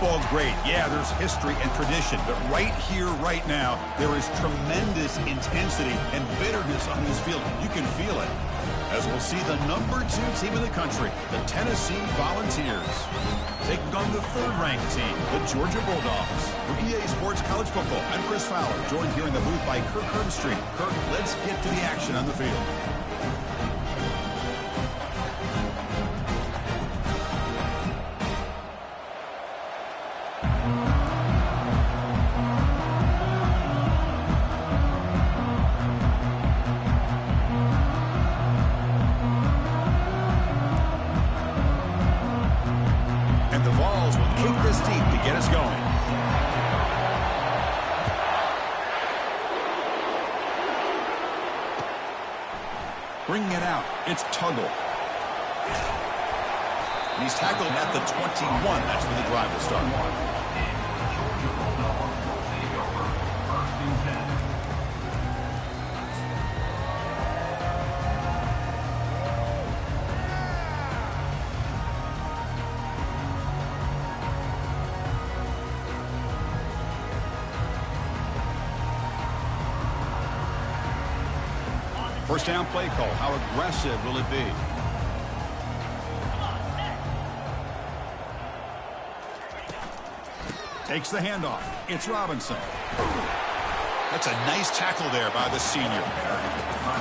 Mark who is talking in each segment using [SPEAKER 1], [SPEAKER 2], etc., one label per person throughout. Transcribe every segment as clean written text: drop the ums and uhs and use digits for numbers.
[SPEAKER 1] Well, great. Yeah, there's history and tradition, but right here, right now, there is tremendous intensity and bitterness on this field. You can feel it. As we'll see the #2 team in the country, the Tennessee Volunteers, taking on the 3rd-ranked team, the Georgia Bulldogs. For EA Sports College Football, I'm Chris Fowler, joined here in the booth by Kirk Herbstreit. Kirk, let's get to the action on the field. Bringing it out, it's Tuggle. And he's tackled at the 21. That's when the drive will start. First down play call. How aggressive will it be? Takes the handoff. It's Robinson. That's a nice tackle there by the senior.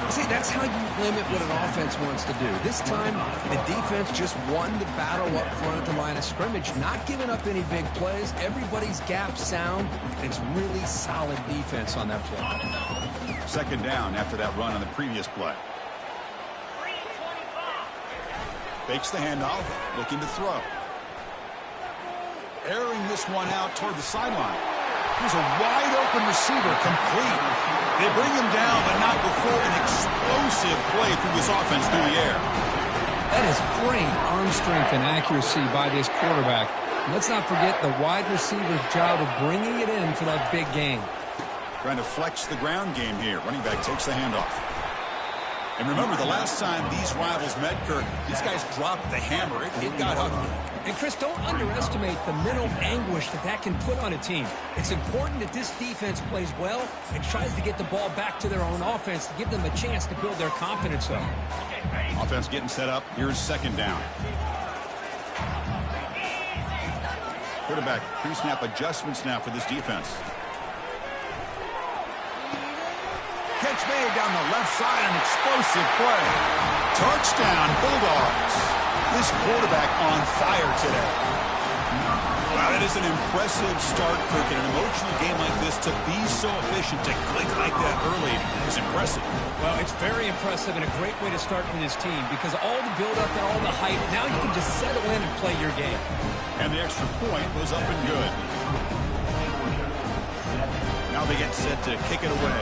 [SPEAKER 2] See, that's how you limit what an offense wants to do. This time, the defense just won the battle up front at the line of scrimmage, not giving up any big plays. Everybody's gap sound. It's really solid defense on that play.
[SPEAKER 1] Second down after that run on the previous play. Fakes the handoff, looking to throw. Airing this one out toward the sideline. Here's a wide-open receiver, complete. They bring him down, but not before an explosive play through this offense through the air.
[SPEAKER 2] That is great arm strength and accuracy by this quarterback. Let's not forget the wide receiver's job of bringing it in for that big game.
[SPEAKER 1] Trying to flex the ground game here. Running back takes the handoff. And remember, the last time these rivals met, Kirk, these guys dropped the hammer. It got ugly.
[SPEAKER 2] And, Chris, don't underestimate the mental anguish that can put on a team. It's important that this defense plays well and tries to get the ball back to their own offense to give them a chance to build their confidence up.
[SPEAKER 1] Offense getting set up. Here's second down. Quarterback pre-snap adjustments now for this defense. Catch made down the left side, an explosive play. Touchdown, Bulldogs. This quarterback on fire today. Wow, that is an impressive start, Kirk. In an emotional game like this, to be so efficient, to click like that early is impressive.
[SPEAKER 2] Well, it's very impressive and a great way to start for this team because all the build-up and all the hype, now you can just settle in and play your game.
[SPEAKER 1] And the extra point was up and good. Now they get set to kick it away.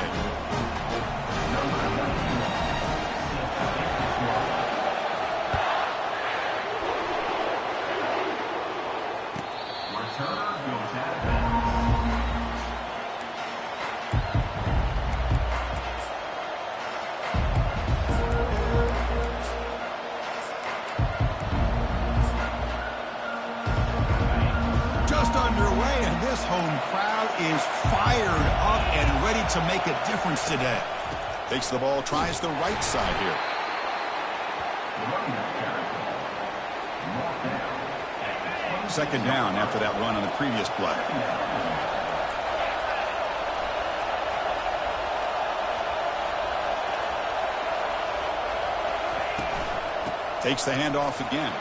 [SPEAKER 1] Home crowd is fired up and ready to make a difference today. Takes the ball, tries the right side here. Second down after that run on the previous play. Takes the handoff again.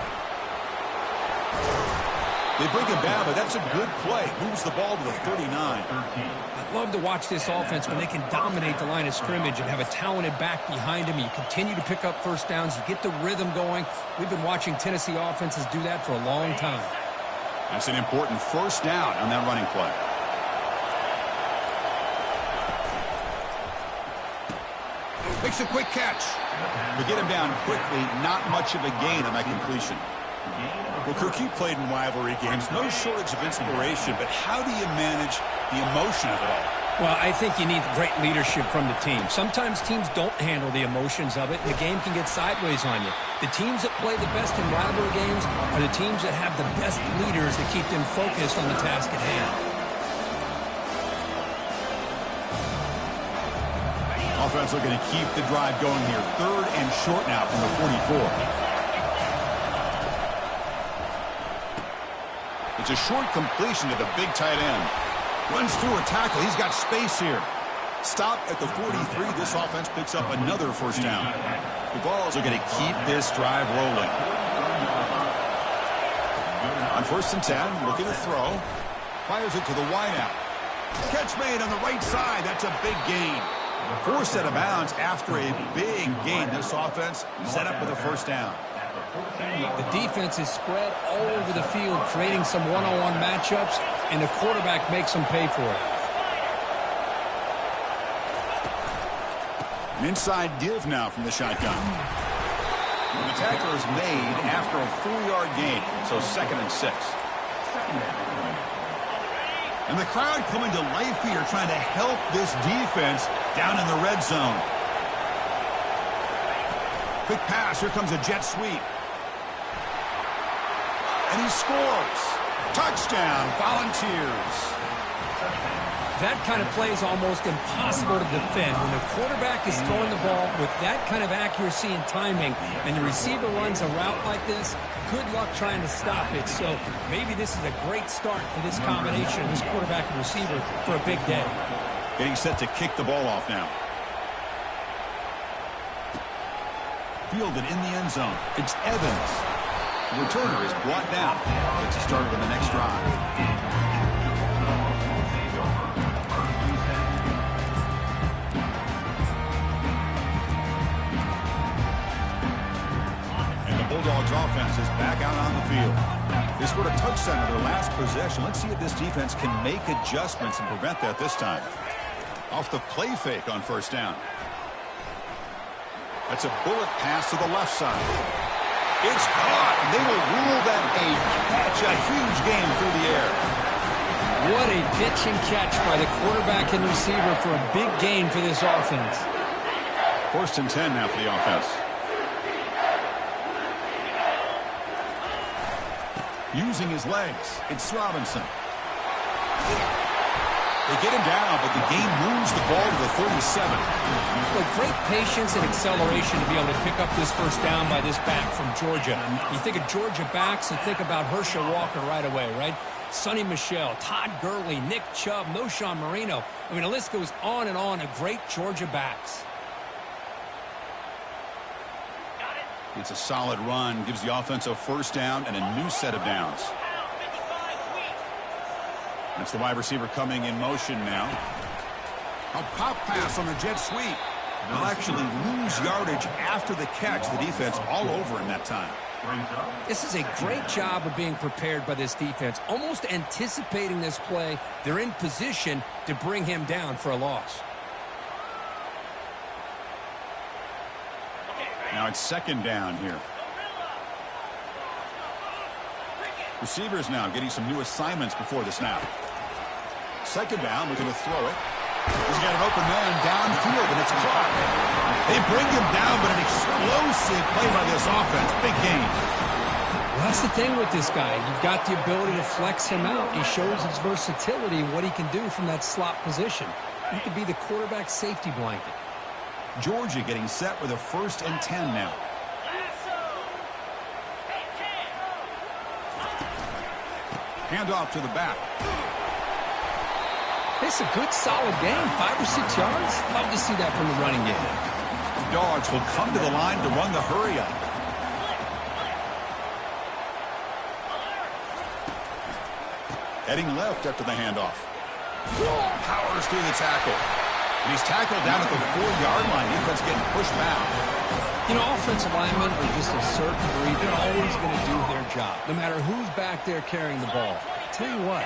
[SPEAKER 1] They bring him down, but that's a good play. Moves the ball to the 39.
[SPEAKER 2] I love to watch this offense when they can dominate the line of scrimmage and have a talented back behind him. You continue to pick up first downs. You get the rhythm going. We've been watching Tennessee offenses do that for a long time.
[SPEAKER 1] That's an important first down on that running play. Makes a quick catch. We get him down quickly. Not much of a gain on that completion. Well, Kirk, you played in rivalry games. No shortage of inspiration, but how do you manage the emotion of it all?
[SPEAKER 3] Well, I think you need great leadership from the team. Sometimes teams don't handle the emotions of it, and the game can get sideways on you. The teams that play the best in rivalry games are the teams that have the best leaders to keep them focused on the task at hand.
[SPEAKER 1] Offense looking to keep the drive going here. 3rd and short now from the 44. It's a short completion to the big tight end. Runs through a tackle. He's got space here. Stop at the 43. This offense picks up another first down. The Vols are going to keep this drive rolling. On 1st and 10, looking to throw. Fires it to the wideout. Catch made on the right side. That's a big gain. Forced out of bounds after a big gain. This offense set up with a first down.
[SPEAKER 3] The defense is spread all over the field, creating some one-on-one matchups, and the quarterback makes them pay for it.
[SPEAKER 1] An inside give now from the shotgun. And the tackle is made after a 4-yard gain, so 2nd and 6. And the crowd coming to life here, trying to help this defense down in the red zone. Quick pass. Here comes a jet sweep. And he scores. Touchdown, Volunteers.
[SPEAKER 3] That kind of play is almost impossible to defend. When the quarterback is throwing the ball with that kind of accuracy and timing, and the receiver runs a route like this, good luck trying to stop it. So maybe this is a great start for this combination, this quarterback and receiver, for a big day.
[SPEAKER 1] Getting set to kick the ball off now. Fielded in the end zone. It's Evans. The returner is brought down. Gets started on the next drive. And the Bulldogs offense is back out on the field. They scored a touchdown in their last possession. Let's see if this defense can make adjustments and prevent that this time. Off the play fake on 1st down. That's a bullet pass to the left side. It's caught. They will rule that a catch, a huge gain through the air.
[SPEAKER 3] What a pitch and catch by the quarterback and receiver for a big gain for this offense.
[SPEAKER 1] 1st and 10 now for the offense. Using his legs, it's Robinson. They get him down, but the game moves the ball to the 37.
[SPEAKER 3] With great patience and acceleration to be able to pick up this first down by this back from Georgia. You think of Georgia backs and think about Herschel Walker right away, right? Sonny Michel, Todd Gurley, Nick Chubb, Noshawn Marino. I mean, the list goes on and on of great Georgia backs.
[SPEAKER 1] It's a solid run, gives the offense a first down and a new set of downs. That's the wide receiver coming in motion now. A pop pass on the jet sweep. They'll actually lose yardage after the catch. The defense all over him that time.
[SPEAKER 3] This is a great job of being prepared by this defense. Almost anticipating this play. They're in position to bring him down for a loss.
[SPEAKER 1] Now it's 2nd down here. Receivers now getting some new assignments before the snap. 2nd down, looking to throw it. He's got an open man downfield, and it's caught. They bring him down, but an explosive play by this offense. Big gain.
[SPEAKER 3] Well, that's the thing with this guy. You've got the ability to flex him out. He shows his versatility and what he can do from that slot position. He could be the quarterback safety blanket.
[SPEAKER 1] Georgia getting set with a 1st and 10 now. Handoff to the back.
[SPEAKER 3] It's a good, solid game. 5 or 6 yards. Love to see that from the running game.
[SPEAKER 1] The Dogs will come to the line to run the hurry up. Heading left after the handoff. Powers through the tackle. And he's tackled down at the 4-yard line. Defense getting pushed back.
[SPEAKER 3] You know, offensive linemen are just a certain breed. They're always going to do their job, no matter who's back there carrying the ball. I tell you what,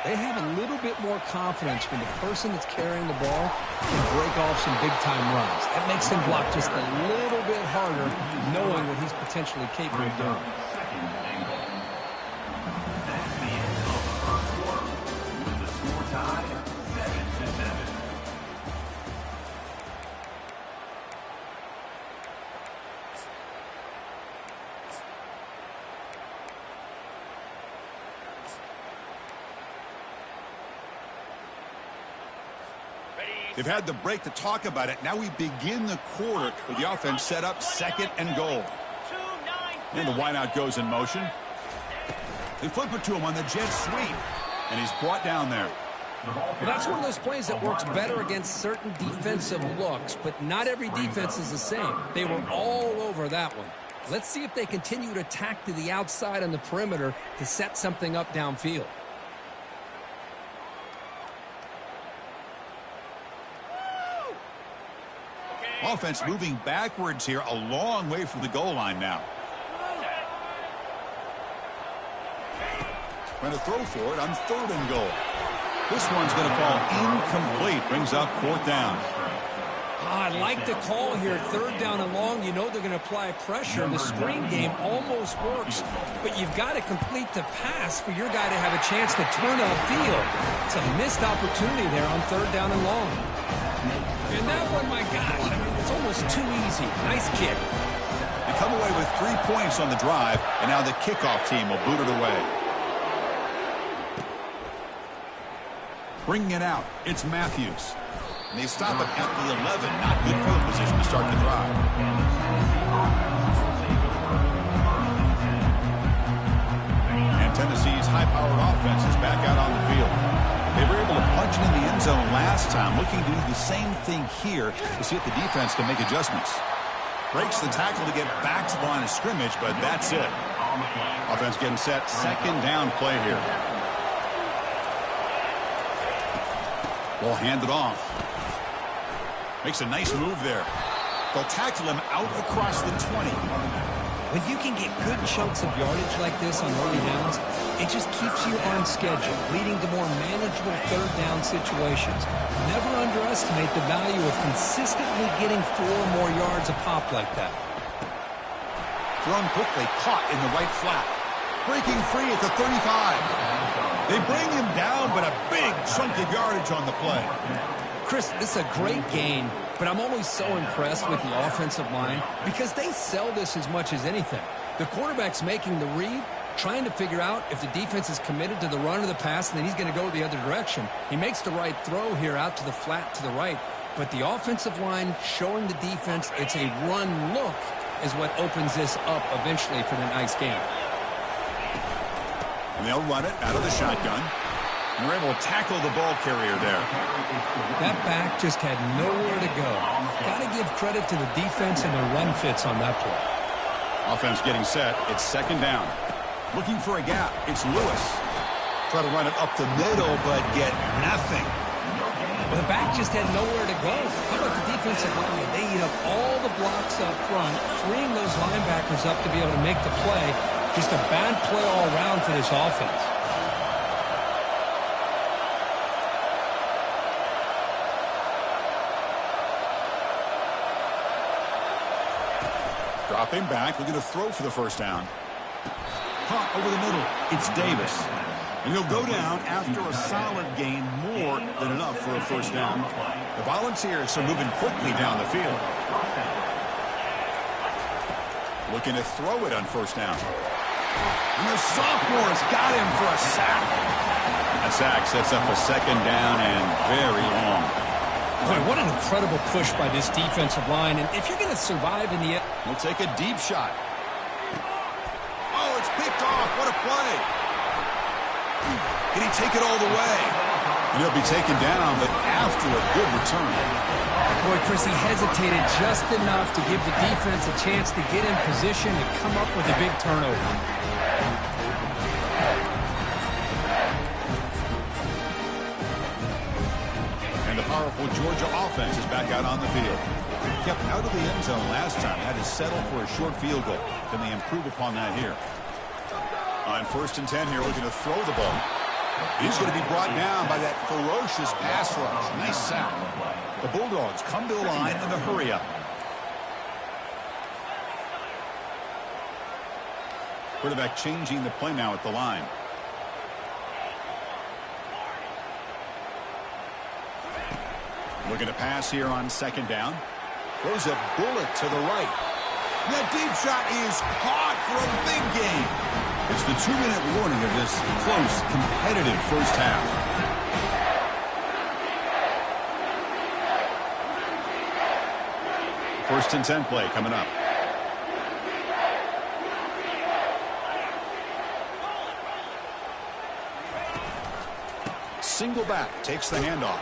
[SPEAKER 3] they have a little bit more confidence when the person that's carrying the ball can break off some big-time runs. That makes them block just a little bit harder, knowing what he's potentially capable of doing.
[SPEAKER 1] They've had the break to talk about it. Now we begin the quarter with the offense set up 2nd and goal. And the wideout goes in motion. They flip it to him on the jet sweep. And he's brought down there.
[SPEAKER 2] Well, that's one of those plays that works better against certain defensive looks, but not every defense is the same. They were all over that one. Let's see if they continue to attack to the outside on the perimeter to set something up downfield.
[SPEAKER 1] Offense moving backwards here, a long way from the goal line now. Trying to throw for it on 3rd and goal. This one's going to fall incomplete. Brings up 4th down.
[SPEAKER 2] I like the call here. 3rd down and long. You know they're going to apply pressure. The screen game almost works, but you've got to complete the pass for your guy to have a chance to turn upfield. It's a missed opportunity there on 3rd down and long. And that one, my gosh, I mean, it's almost too easy. Nice kick.
[SPEAKER 1] They come away with 3 points on the drive, and now the kickoff team will boot it away. Bringing it out, it's Matthews. And they stop it at the 11. Not good field position to start the drive. And Tennessee's high-powered offense is back out on the field. They were able to punch it in the end zone last time, looking to do the same thing here to see if the defense can make adjustments. Breaks the tackle to get back to the line of scrimmage, but that's it. Offense getting set, 2nd down play here. Ball handed off. Makes a nice move there. They'll tackle him out across the 20.
[SPEAKER 2] When you can get good chunks of yardage like this on early downs, it just keeps you on schedule, leading to more manageable 3rd down situations. Never underestimate the value of consistently getting 4 more yards a pop like that.
[SPEAKER 1] Thrown quickly, caught in the right flat. Breaking free at the 35. They bring him down, but a big chunk of yardage on the play.
[SPEAKER 2] Chris, this is a great gain, but I'm always so impressed with the offensive line because they sell this as much as anything. The quarterback's making the read, trying to figure out if the defense is committed to the run or the pass, and then he's going to go the other direction. He makes the right throw here out to the flat to the right, but the offensive line showing the defense it's a run look is what opens this up eventually for the nice game.
[SPEAKER 1] And they'll run it out of the shotgun. And we're able to tackle the ball carrier there.
[SPEAKER 2] That back just had nowhere to go. Got to give credit to the defense and their run fits on that play.
[SPEAKER 1] Offense getting set. It's 2nd down. Looking for a gap. It's Lewis. Try to run it up the middle, but get nothing.
[SPEAKER 2] Well, the back just had nowhere to go. How about the defensive line? They eat up all the blocks up front, freeing those linebackers up to be able to make the play. Just a bad play all around for this offense.
[SPEAKER 1] Dropping back, looking to throw for the 1st down. Caught over the middle. It's Davis. And he'll go down after a solid gain, more than enough for a 1st down. The Volunteers are moving quickly down the field. Looking to throw it on 1st down. And the sophomore's got him for a sack. A sack sets up a 2nd down and very long.
[SPEAKER 2] Boy, what an incredible push by this defensive line. And if you're going to survive in the end...
[SPEAKER 1] He'll take a deep shot. Oh, it's picked off. What a play. Can he take it all the way? And he'll be taken down, but after a good return.
[SPEAKER 2] Boy, Chris, he hesitated just enough to give the defense a chance to get in position and come up with a big turnover.
[SPEAKER 1] And the powerful Georgia offense is back out on the field. Kept out of the end zone last time. Had to settle for a short field goal. Can they improve upon that here? On 1st and 10 here, looking to throw the ball. He's going to be brought down by that ferocious pass rush. Nice sack. The Bulldogs come to the line in a hurry up. Quarterback changing the play now at the line. Looking to pass here on 2nd down. Throws a bullet to the right. That deep shot is caught for a big gain. It's the 2-minute warning of this close, competitive 1st half. First and 10 play coming up. Single back, takes the handoff.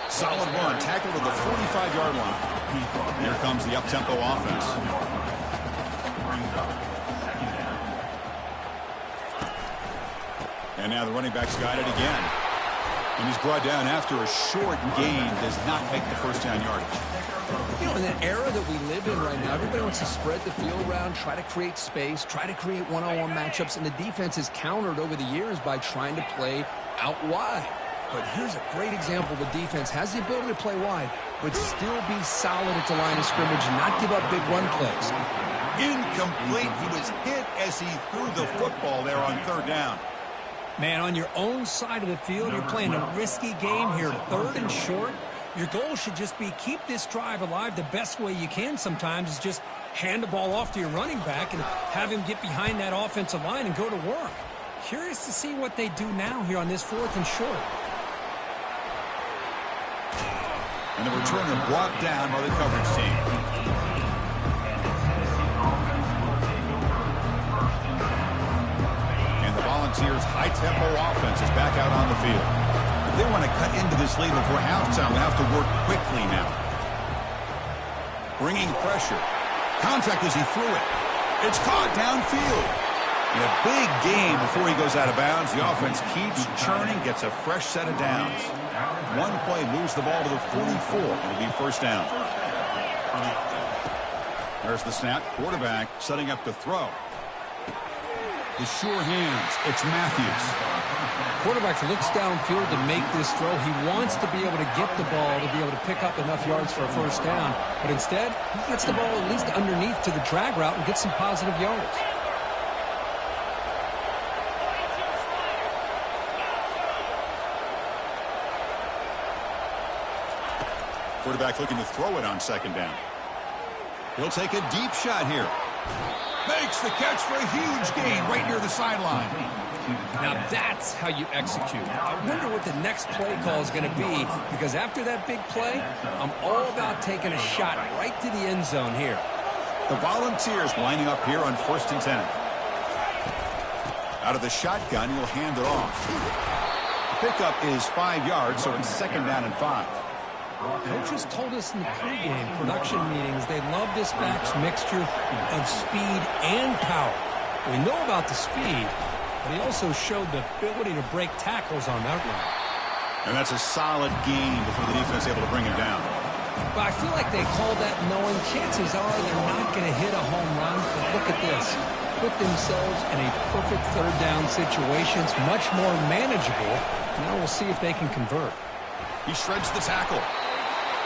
[SPEAKER 1] Solid run, tackle to the 45-yard line. Here comes the up-tempo offense. And now the running back's got it again. And he's brought down after a short gain, does not make the first down yardage.
[SPEAKER 2] You know, in the era that we live in right now, everybody wants to spread the field around, try to create space, try to create one-on-one matchups, and the defense is countered over the years by trying to play out wide. But here's a great example. The defense has the ability to play wide, but still be solid at the line of scrimmage and not give up big run plays.
[SPEAKER 1] Incomplete. He was hit as he threw the football there on third down.
[SPEAKER 3] Man, on your own side of the field, you're playing a risky game here, third and short. Your goal should just be keep this drive alive. The best way you can sometimes is just hand the ball off to your running back and have him get behind that offensive line and go to work. Curious to see what they do now here on this fourth and short.
[SPEAKER 1] And the returner brought down by the coverage team. And the Volunteers' high-tempo offense is back out on the field. If they want to cut into this lead before halftime, they have to work quickly now. Bringing pressure. Contact as he threw it. It's caught downfield. And a big gain before he goes out of bounds. The offense keeps churning, gets a fresh set of downs. One play moves the ball to the 44. It'll be first down. There's the snap. Quarterback setting up to throw. The sure hands. It's Matthews.
[SPEAKER 3] Quarterback looks downfield to make this throw. He wants to be able to get the ball to be able to pick up enough yards for a first down. But instead, he gets the ball at least underneath to the drag route and gets some positive yards.
[SPEAKER 1] Quarterback looking to throw it on second down. He'll take a deep shot here. Makes the catch for a huge gain right near the sideline.
[SPEAKER 3] Now that's how you execute. I wonder what the next play call is going to be, because after that big play, I'm all about taking a shot right to the end zone here.
[SPEAKER 1] The Volunteers lining up here on first and 10. Out of the shotgun, he'll hand it off. The pickup is 5 yards, so it's second down and 5.
[SPEAKER 3] Coaches told us in the pregame production meetings they love this back's mixture of speed and power. We know about the speed, but he also showed the ability to break tackles on that run.
[SPEAKER 1] And that's a solid gain before the defense is able to bring him down.
[SPEAKER 3] But I feel like they call that knowing chances are they're not going to hit a home run. But look at this. Put themselves in a perfect third down situation. It's much more manageable. Now we'll see if they can convert.
[SPEAKER 1] He shreds the tackle.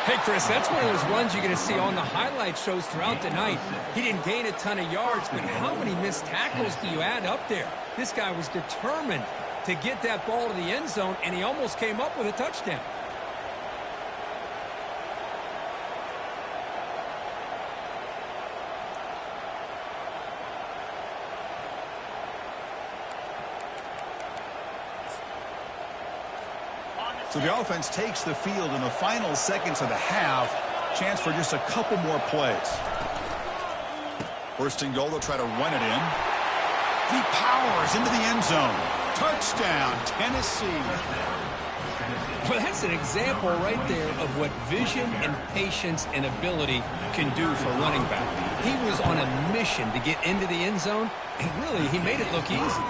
[SPEAKER 3] Hey, Chris, that's one of those runs you're going to see on the highlight shows throughout the night. He didn't gain a ton of yards, but how many missed tackles do you add up there? This guy was determined to get that ball to the end zone, and he almost came up with a touchdown.
[SPEAKER 1] So the offense takes the field in the final seconds of the half. Chance for just a couple more plays. First and goal, they'll try to run it in. He powers into the end zone. Touchdown, Tennessee.
[SPEAKER 3] Well, that's an example right there of what vision and patience and ability can do for a running back. He was on a mission to get into the end zone, and really, he made it look easy.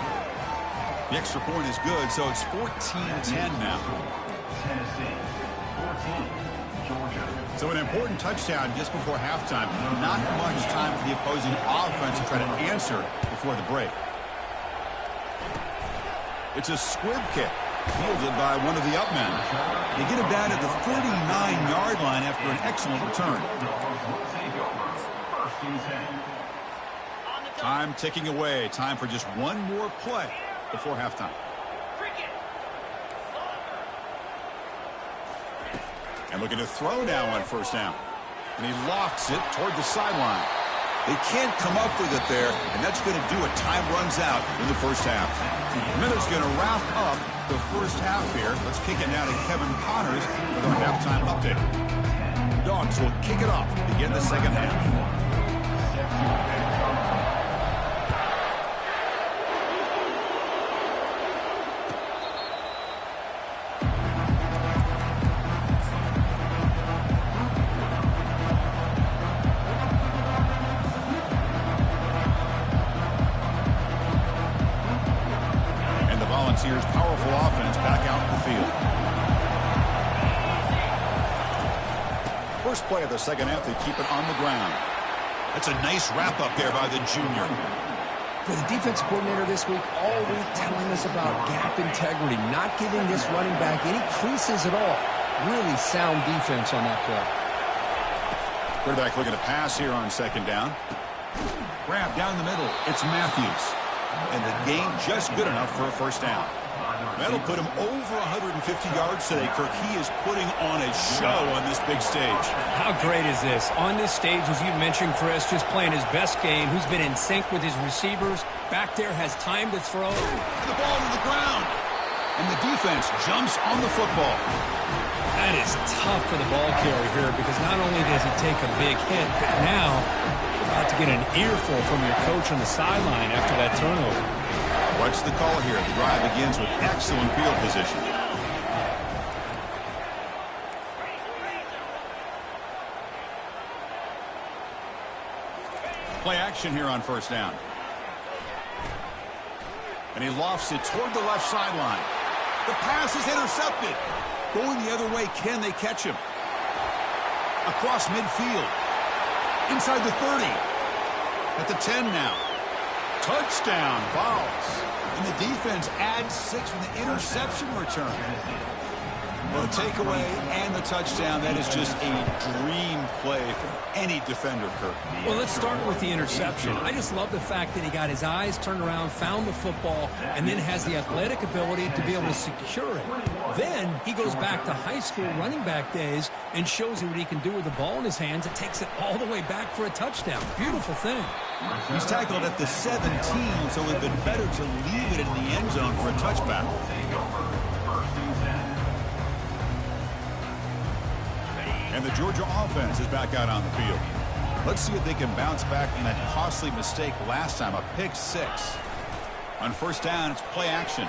[SPEAKER 1] The extra point is good, so it's 14-10 now. So an important touchdown just before halftime. Not much time for the opposing offense to try to answer before the break. It's a squib kick, fielded by one of the up men. They get him down at the 39-yard line after an excellent return. Time ticking away. Time for just one more play before halftime. And looking to throw now on first down. And he lofts it toward the sideline. They can't come up with it there, and that's going to do it. Time runs out in the first half. Miller's going to wrap up the first half here. Let's kick it now to Kevin Connors with our halftime update. Dogs will kick it off to begin the second half. Volunteers' powerful offense back out in the field. First play of the second half, they keep it on the ground. That's a nice wrap up there by the junior.
[SPEAKER 2] For the defensive coordinator this week, all week telling us about gap integrity, not giving this running back any creases at all. Really sound defense on that play.
[SPEAKER 1] Quarterback looking to pass here on second down. Grab down the middle. It's Matthews. And the gain just good enough for a first down. That'll put him over 150 yards today, Kirk. He is putting on a show on this big stage.
[SPEAKER 3] How great is this? On this stage, as you mentioned, Chris, just playing his best game. Who's been in sync with his receivers. Back there has time to throw.
[SPEAKER 1] And the ball to the ground. And the defense jumps on the football.
[SPEAKER 3] That is tough for the ball carrier here because not only does he take a big hit, but now you're about to get an earful from your coach on the sideline after that turnover.
[SPEAKER 1] What's the call here? The drive begins with excellent field position. Play action here on first down. And he lofts it toward the left sideline. The pass is intercepted. Going the other way, can they catch him? Across midfield. Inside the 30. At the 10 now. Touchdown, Vols. And the defense adds 6 from the interception return. Well, the takeaway and the touchdown, that is just a dream play for any defender, Kirk.
[SPEAKER 3] Well, let's start with the interception. I just love the fact that he got his eyes turned around, found the football, and then has the athletic ability to be able to secure it. Then he goes back to high school running back days and shows you what he can do with the ball in his hands. It takes it all the way back for a touchdown. Beautiful thing.
[SPEAKER 1] He's tackled at the 17, so it would have been better to leave it in the end zone for a touchback. And the Georgia offense is back out on the field. Let's see if they can bounce back from that costly mistake last time, a pick 6. On first down, it's play action.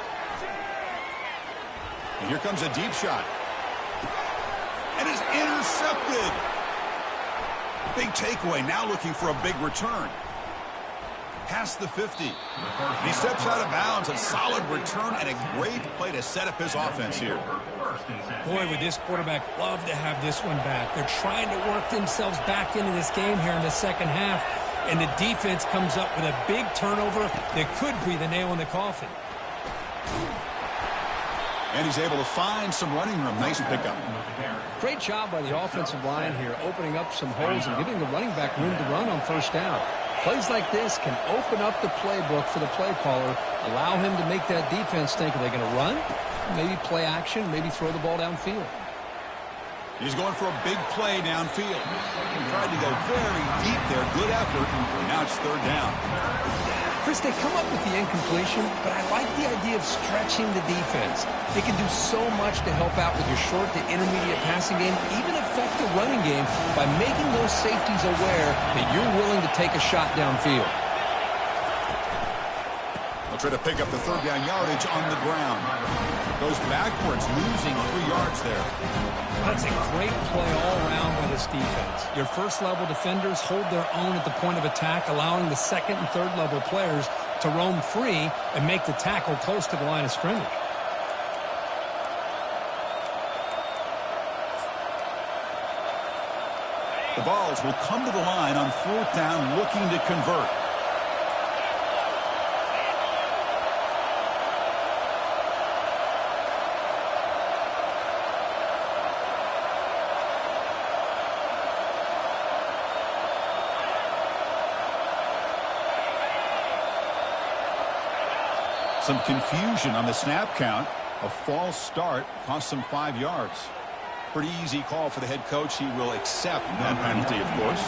[SPEAKER 1] And here comes a deep shot. And it's intercepted. Big takeaway, now looking for a big return. Past the 50. He steps out of bounds, a solid return, and a great play to set up his offense here.
[SPEAKER 3] Boy, would this quarterback love to have this one back. They're trying to work themselves back into this game here in the second half, and the defense comes up with a big turnover that could be the nail in the coffin.
[SPEAKER 1] And he's able to find some running room. Nice pickup.
[SPEAKER 2] Great job by the offensive line here, opening up some holes and giving the running back room to run on first down. Plays like this can open up the playbook for the play caller, allow him to make that defense think, are they going to run? Maybe play action, maybe throw the ball downfield.
[SPEAKER 1] He's going for a big play downfield. Tried to go very deep there. Good effort. And now it's third down.
[SPEAKER 2] Chris, they come up with the incompletion, but I like the idea of stretching the defense. It can do so much to help out with your short to intermediate passing game, even affect the running game by making those safeties aware that you're willing to take a shot downfield.
[SPEAKER 1] They'll try to pick up the third down yardage on the ground. Goes backwards, losing 3 yards there.
[SPEAKER 3] That's a great play all around by this defense. Your first-level defenders hold their own at the point of attack, allowing the second and third-level players to roam free and make the tackle close to the line of scrimmage.
[SPEAKER 1] The Vols will come to the line on fourth down, looking to convert. Some confusion on the snap count. A false start cost them 5 yards. Pretty easy call for the head coach. He will accept that penalty, of course.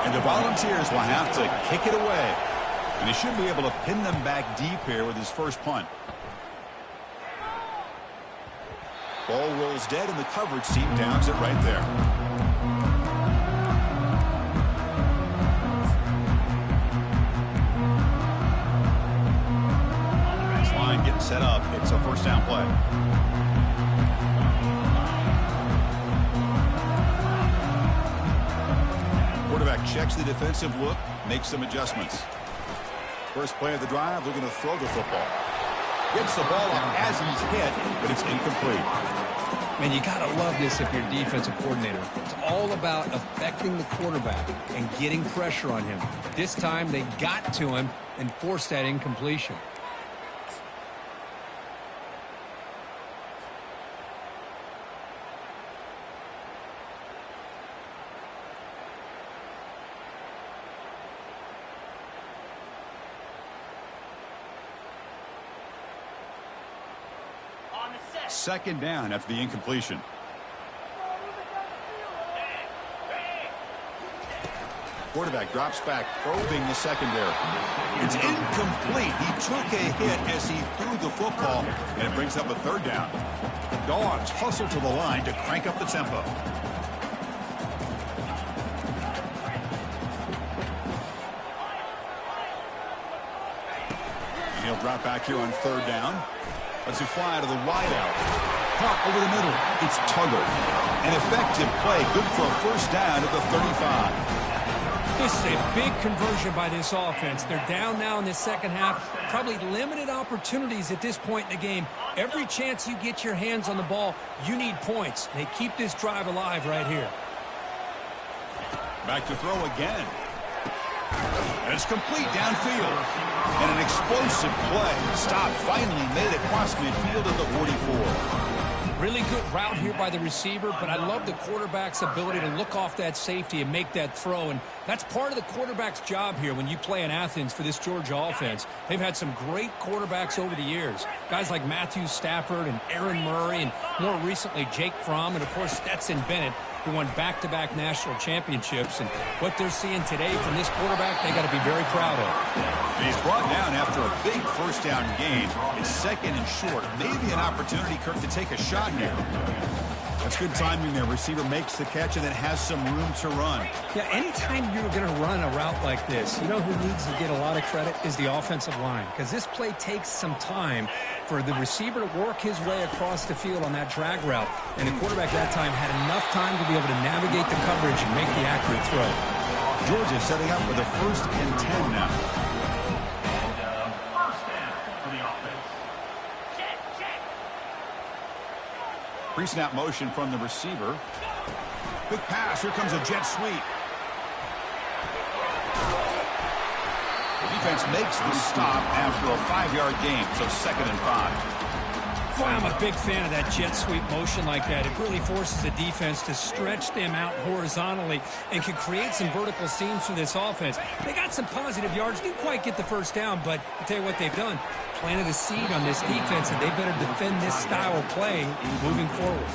[SPEAKER 1] And the Volunteers will have to kick it away. And he should be able to pin them back deep here with his first punt. Ball rolls dead, and the coverage team downs it right there. This line getting set up. It's a first down play. Quarterback checks the defensive look, makes some adjustments. First play of the drive, they're going to throw the football. Gets the ball up as he's hit, but it's incomplete.
[SPEAKER 2] Man, you got to love this if you're a defensive coordinator. It's all about affecting the quarterback and getting pressure on him. This time, they got to him and forced that incompletion.
[SPEAKER 1] Second down after the incompletion. Quarterback drops back, probing the secondary. It's incomplete. He took a hit as he threw the football, and it brings up a third down. Dogs hustle to the line to crank up the tempo. And he'll drop back here on third down. Let's fly to the wideout. Caught over the middle. It's Tuggle. An effective play. Good for a first down at the 35.
[SPEAKER 3] This is a big conversion by this offense. They're down now in the second half. Probably limited opportunities at this point in the game. Every chance you get your hands on the ball, you need points. They keep this drive alive right here.
[SPEAKER 1] Back to throw again. And it's complete downfield. And an explosive play. Stop finally made it across midfield at the 44.
[SPEAKER 3] Really good route here by the receiver, but I love the quarterback's ability to look off that safety and make that throw. And that's part of the quarterback's job here when you play in Athens for this Georgia offense. They've had some great quarterbacks over the years. Guys like Matthew Stafford and Aaron Murray and more recently Jake Fromm and, of course, Stetson Bennett, who won back-to-back national championships. And what they're seeing today from this quarterback, they got to be very proud of.
[SPEAKER 1] And he's brought down after a big first down gain. It's second and short. Maybe an opportunity, Kirk, to take a shot here. That's good timing there. Receiver makes the catch and then has some room to run.
[SPEAKER 3] Yeah, anytime you're going to run a route like this, you know who needs to get a lot of credit is the offensive line. Because this play takes some time for the receiver to work his way across the field on that drag route. And the quarterback that time had enough time to be able to navigate the coverage and make the accurate throw.
[SPEAKER 1] Georgia setting up for the 1st and 10 now. Pre-snap motion from the receiver. Quick pass. Here comes a jet sweep. The defense makes the stop after a 5-yard gain, so 2nd and 5.
[SPEAKER 3] Boy, I'm a big fan of that jet sweep motion like that. It really forces the defense to stretch them out horizontally and can create some vertical seams for this offense. They got some positive yards. Didn't quite get the first down, but I'll tell you what they've done. Planted a seed on this defense, and they better defend this style of play moving forward.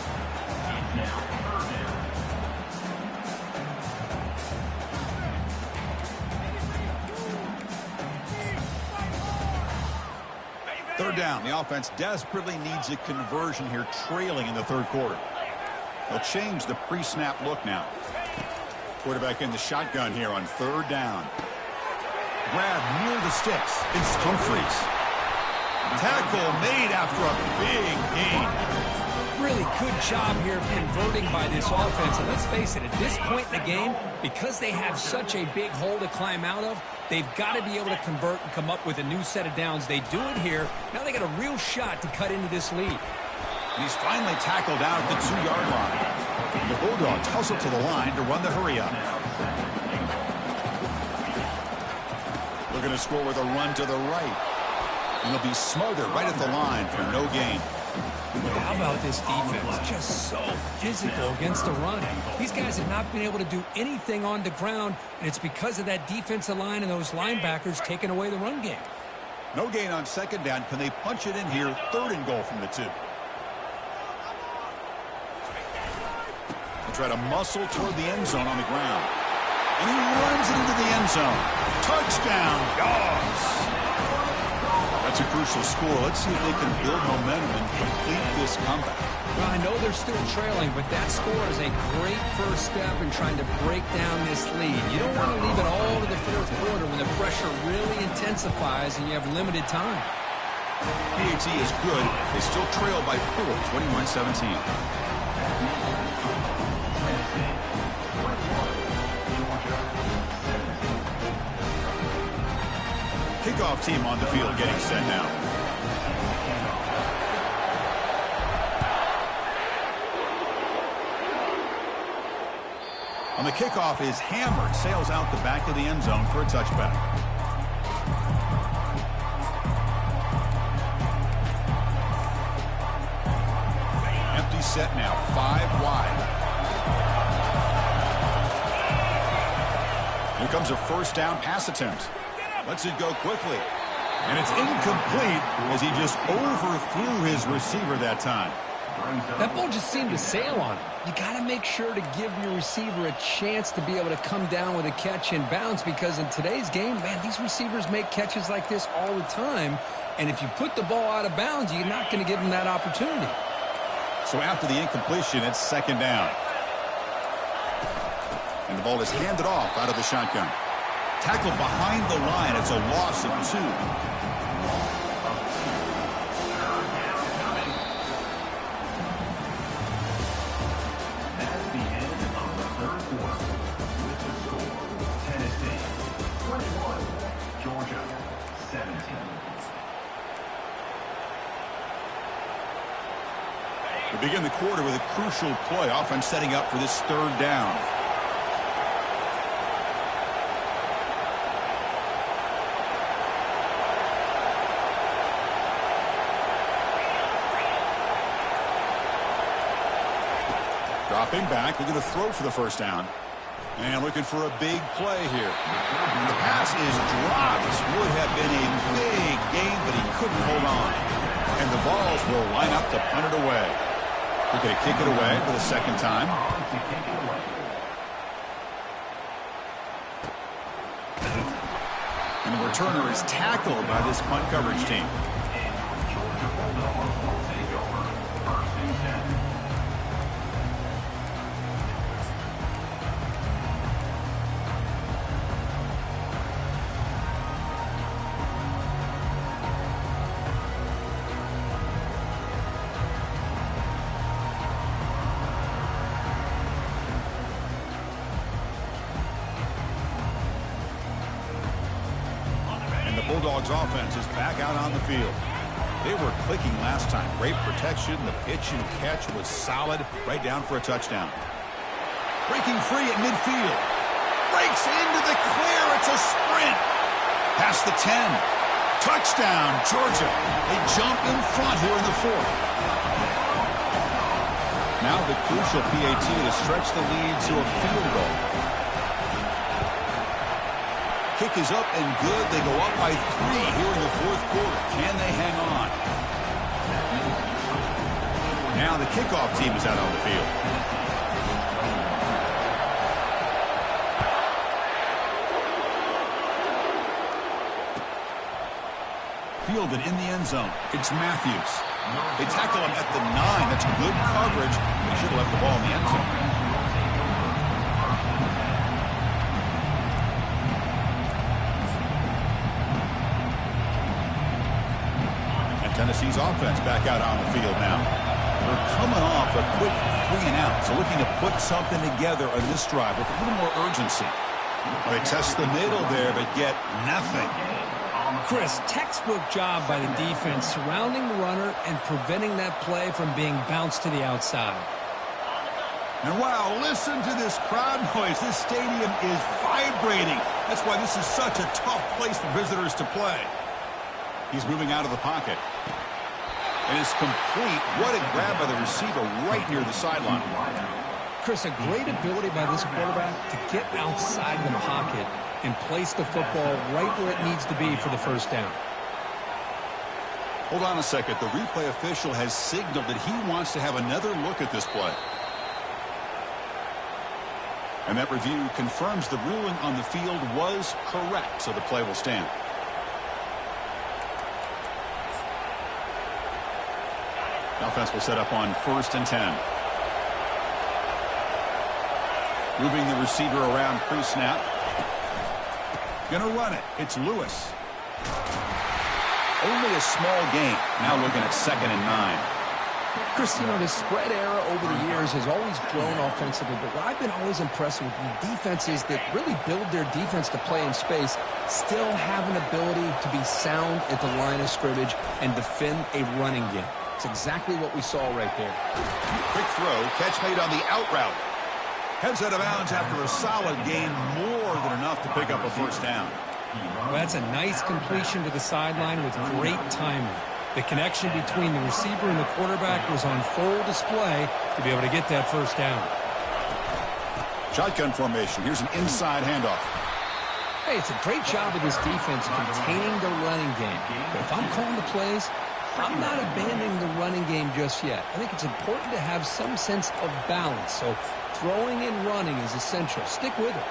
[SPEAKER 1] Third down. The offense desperately needs a conversion here, trailing in the third quarter. They'll change the pre-snap look now. Quarterback in the shotgun here on third down. Grab near the sticks. It's Humphries. Tackle made after a big gain.
[SPEAKER 3] Really good job here of converting by this offense. And let's face it, at this point in the game, because they have such a big hole to climb out of, they've got to be able to convert and come up with a new set of downs. They do it here. Now they got a real shot to cut into this lead.
[SPEAKER 1] And he's finally tackled out at the 2-yard line. The Bulldogs hustle to the line to run the hurry-up. Looking to score with a run to the right. And they'll be smothered right at the line for no gain.
[SPEAKER 3] How about this defense? Just so physical against the run. These guys have not been able to do anything on the ground, and it's because of that defensive line and those linebackers taking away the run game.
[SPEAKER 1] No gain on second down. Can they punch it in here? 3rd and goal from the 2. to try to muscle toward the end zone on the ground. And he runs it into the end zone. Touchdown, Dogs. That's a crucial score. Let's see if they can build momentum and complete this comeback.
[SPEAKER 2] Well, I know they're still trailing, but that score is a great first step in trying to break down this lead. You don't want to leave it all to the fourth quarter when the pressure really intensifies and you have limited time.
[SPEAKER 1] PAT is good. They still trail by 4, 21-17. Kickoff team on the field getting set now. On the kickoff is hammered, sails out the back of the end zone for a touchback. Empty set now, 5 wide. Here comes a first down pass attempt. Lets it go quickly. And it's incomplete as he just overthrew his receiver that time.
[SPEAKER 2] That ball just seemed to sail on him. You got to make sure to give your receiver a chance to be able to come down with a catch and bounce, because in today's game, man, these receivers make catches like this all the time. And if you put the ball out of bounds, you're not going to give them that opportunity.
[SPEAKER 1] So after the incompletion, it's second down. And the ball is handed off out of the shotgun. Tackled behind the line. It's a loss of 2. We begin the quarter with a crucial play. Offense setting up for this third down. Dropping back, looking to throw for the first down. And looking for a big play here. And the pass is dropped. Would have been a big gain, but he couldn't hold on. And the Vols will line up to punt it away. They're going to kick it away for the second time. And the returner is tackled by this punt coverage team. Bulldogs offense is back out on the field. They were clicking last time. Great protection. The pitch and catch was solid. Right down for a touchdown. Breaking free at midfield. Breaks into the clear. It's a sprint. Past the 10. Touchdown, Georgia. They jump in front here in the 4th. Now the crucial PAT to stretch the lead to a field goal. Kick is up and good. They go up by 3 here in the 4th quarter. Can they hang on? Now the kickoff team is out on the field. Fielded in the end zone. It's Matthews. They tackle him at the 9. That's good coverage. They should have left the ball in the end zone. Tennessee's offense back out on the field now. They're coming off a quick 3 and out, so looking to put something together on this drive with a little more urgency. They test the middle there, but get nothing.
[SPEAKER 2] Chris, textbook job by the defense surrounding the runner and preventing that play from being bounced to the outside.
[SPEAKER 1] And wow, listen to this crowd noise. This stadium is vibrating. That's why this is such a tough place for visitors to play. He's moving out of the pocket. And it's complete. What a grab by the receiver right near the sideline.
[SPEAKER 2] Chris, a great ability by this quarterback to get outside the pocket and place the football right where it needs to be for the first down.
[SPEAKER 1] Hold on a second. The replay official has signaled that he wants to have another look at this play. And that review confirms the ruling on the field was correct, so the play will stand. The offense will set up on 1st and 10. Moving the receiver around pre-snap. Gonna run it. It's Lewis. Only a small gain. Now looking at 2nd and 9.
[SPEAKER 2] Chris, you know, the spread era over the years has always grown offensively, but what I've been always impressed with the defenses that really build their defense to play in space still have an ability to be sound at the line of scrimmage and defend a running game. It's exactly what we saw right there.
[SPEAKER 1] Quick throw, catch made on the out route. Heads out of bounds after a solid gain, more than enough to pick up a 1st down.
[SPEAKER 3] Well, that's a nice completion to the sideline with great timing. The connection between the receiver and the quarterback was on full display to be able to get that 1st down.
[SPEAKER 1] Shotgun formation. Here's an inside handoff.
[SPEAKER 2] Hey, it's a great job of this defense containing the running game. But if I'm calling the plays, I'm not abandoning the running game just yet. I think it's important to have some sense of balance. So throwing and running is essential. Stick with it.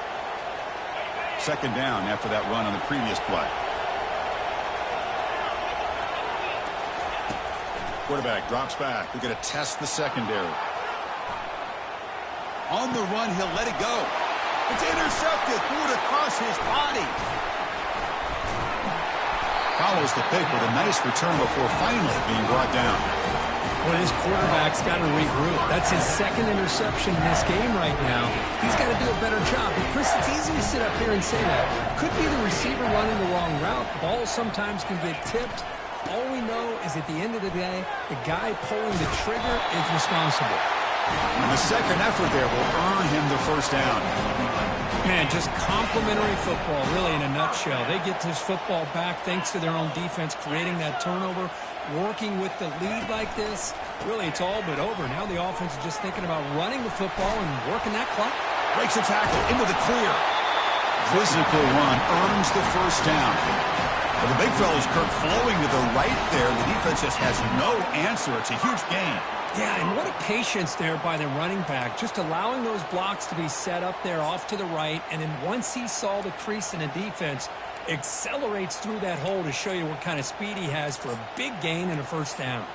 [SPEAKER 1] 2nd down after that run on the previous play. Quarterback drops back. We're going to test the secondary. On the run, he'll let it go. It's intercepted. Threw it across his body. Follows the pick with a nice return before finally being brought down.
[SPEAKER 3] Well, his quarterback's got to regroup. That's his 2nd interception in this game right now.
[SPEAKER 2] He's got to do a better job. But Chris, it's easy to sit up here and say that. Could be the receiver running the wrong route. Balls sometimes can get tipped. All we know is at the end of the day, the guy pulling the trigger is responsible.
[SPEAKER 1] And the 2nd effort there will earn him the 1st down.
[SPEAKER 3] Man, just complimentary football, really, in a nutshell. They get this football back thanks to their own defense, creating that turnover, working with the lead like this. Really, it's all but over. Now the offense is just thinking about running the football and working that clock.
[SPEAKER 1] Breaks a tackle into the clear. Physical run earns the 1st down. Well, the big fella's Kirk flowing to the right there. The defense just has no answer. It's a huge gain.
[SPEAKER 3] Yeah, and what a patience there by the running back, just allowing those blocks to be set up there off to the right, and then once he saw the crease in the defense, accelerates through that hole to show you what kind of speed he has for a big gain and a 1st down.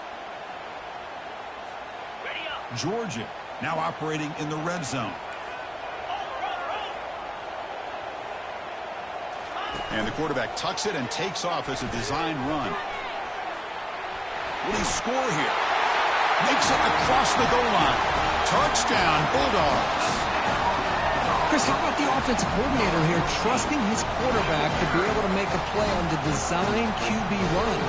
[SPEAKER 1] Georgia now operating in the red zone. And the quarterback tucks it and takes off as a design run. Will he score here? Makes it across the goal line. Touchdown, Bulldogs.
[SPEAKER 2] Chris, how about the offensive coordinator here trusting his quarterback to be able to make a play on the design QB run?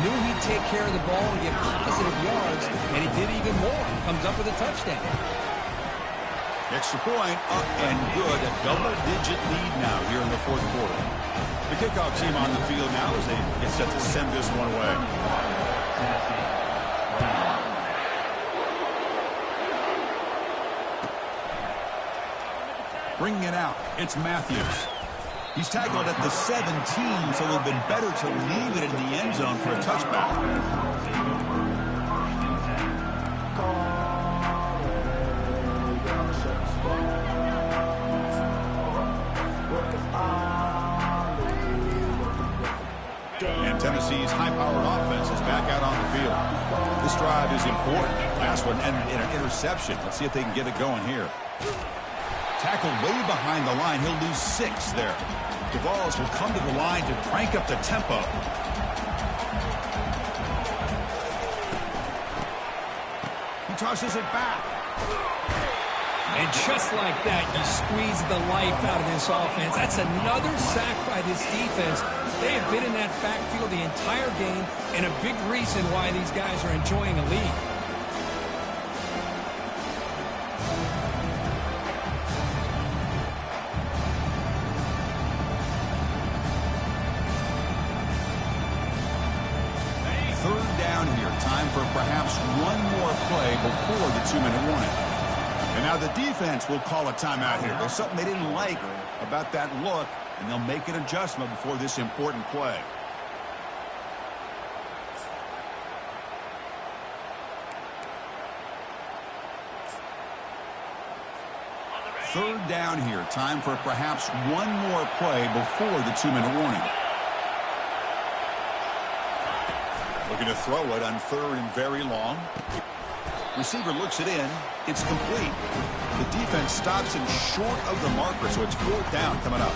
[SPEAKER 2] Knew he'd take care of the ball and get positive yards, and he did even more. Comes up with a touchdown.
[SPEAKER 1] Extra point, up and good. A double-digit lead now here in the 4th quarter. The kickoff team on the field now as they get set to send this one away. Bringing it out, it's Matthews. He's tackled at the 17, so it would have been better to leave it in the end zone for a touchback. And Tennessee's high-powered offense is back out on the field. This drive is important. Last one ended in an interception. Let's see if they can get it going here. Tackled way behind the line. He'll lose 6 there. DeVos will come to the line to crank up the tempo. He tosses it back.
[SPEAKER 3] And just like that, you squeeze the life out of this offense. That's another sack by this defense. They have been in that backfield the entire game, and a big reason why these guys are enjoying a lead.
[SPEAKER 1] Perhaps one more play before the 2-minute warning. And now the defense will call a timeout here. There's something they didn't like about that look, and they'll make an adjustment before this important play. third down here. Time for perhaps one more play before the 2-minute warning. Looking to throw it on third and very long. Receiver looks it in. It's complete. The defense stops him short of the marker, so it's fourth down coming up.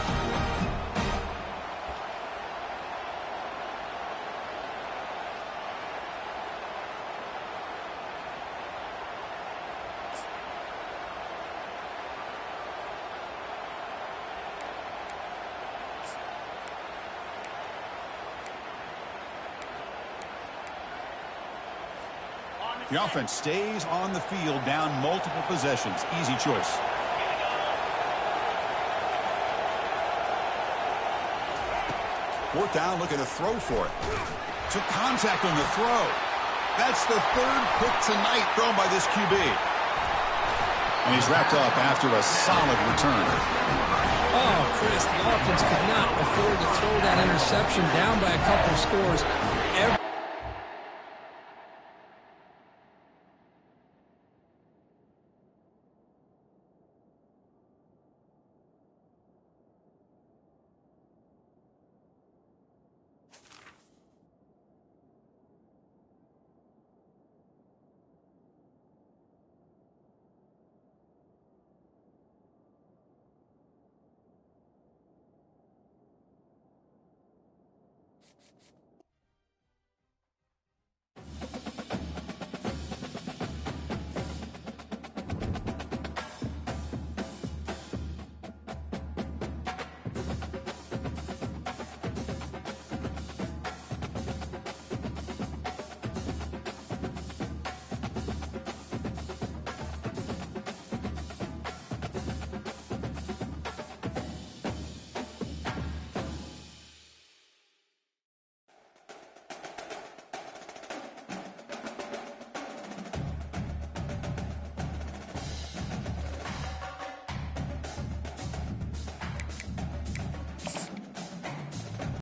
[SPEAKER 1] The offense stays on the field, down multiple possessions. Easy choice. Fourth down, looking to throw for it. Took contact on the throw. That's the third pick tonight thrown by this QB. And he's wrapped up after a solid return.
[SPEAKER 3] Oh, Chris, the offense could not afford to throw that interception down by a couple scores.